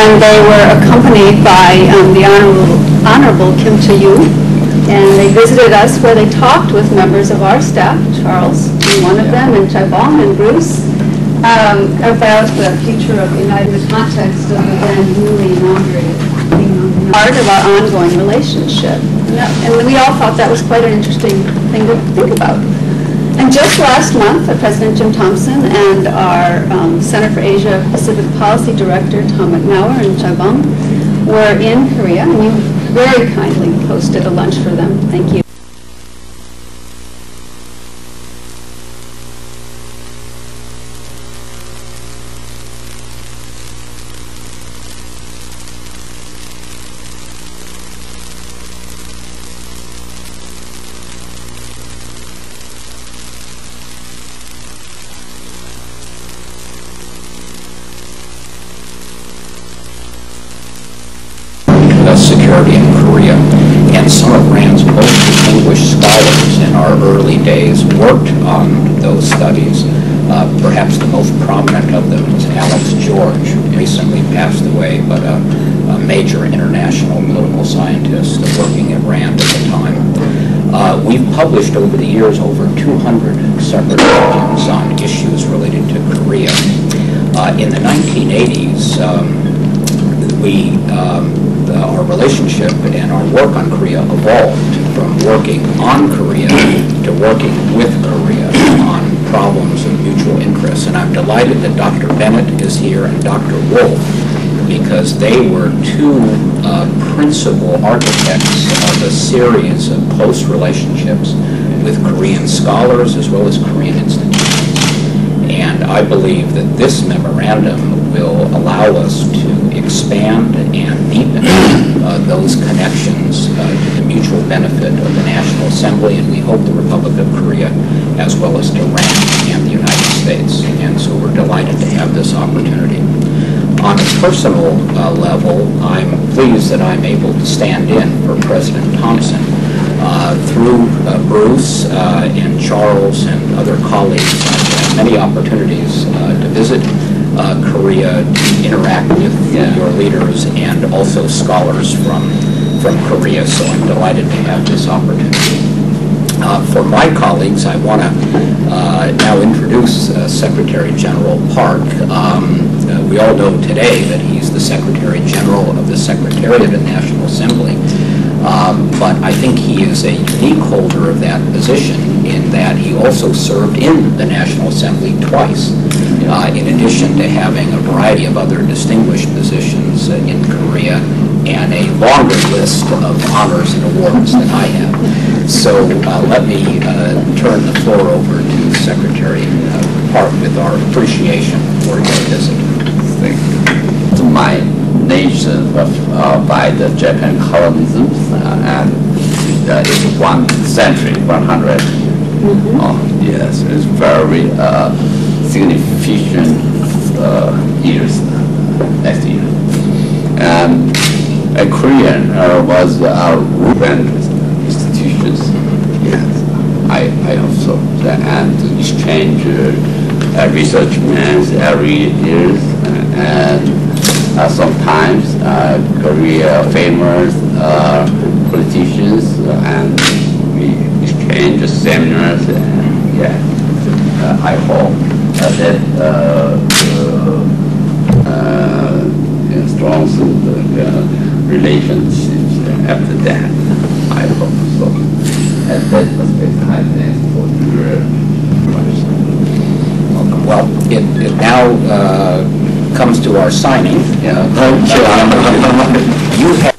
and they were accompanied by the Honorable Kim Cha-yu, and they visited us where they talked with members of our staff, Charles, and one of them, and Chai-Bong and Bruce, about the future of the United in the context of the then newly inaugurated part of our ongoing relationship. And we all thought that was quite an interesting thing to think about. And just last month, President Jim Thompson and our Center for Asia Pacific Policy Director, Tom McNauer and Chai-Bong, were in Korea, and you very kindly hosted a lunch for them. Thank you. Security in Korea, and some of Rand's most distinguished scholars in our early days worked on those studies. Perhaps the most prominent of them was Alex George, who recently passed away, but a major international political scientist working at Rand at the time. We've published over the years over 200 separate volumes on issues related to Korea. In the 1980s, our relationship and our work on Korea evolved from working on Korea to working with Korea on problems of mutual interest. And I'm delighted that Dr. Bennett is here and Dr. Wolf, because they were two principal architects of a series of close relationships with Korean scholars as well as Korean institutions. And I believe that this memorandum will allow us to expand and deepen those connections to the mutual benefit of the National Assembly, and we hope the Republic of Korea, as well as to RAND and the United States. And so we're delighted to have this opportunity. On a personal level, I'm pleased that I'm able to stand in for President Thompson. Through Bruce and Charles and other colleagues, I've had many opportunities to visit Korea, to interact with your leaders and also scholars from Korea, so I'm delighted to have this opportunity. For my colleagues, I want to now introduce Secretary General Park. We all know today that he's the Secretary General of the Secretariat of the National Assembly. But I think he is a unique holder of that position in that he also served in the National Assembly twice, in addition to having a variety of other distinguished positions in Korea and a longer list of honors and awards than I have. So let me turn the floor over to Secretary Park with our appreciation for your visit. Thank you. To my nation by the Japan colonialism, and it's 1 century, 100. Yes, it's very significant years next year. And Korean was our root institutions. Yes, I hope so. And to exchange research plans every year, and sometimes Korea famous politicians, and we exchange seminars, and I hope that strengthen the relationships after that. I hope so. And that was my thanks for your question. Well, it now comes to our signing. You have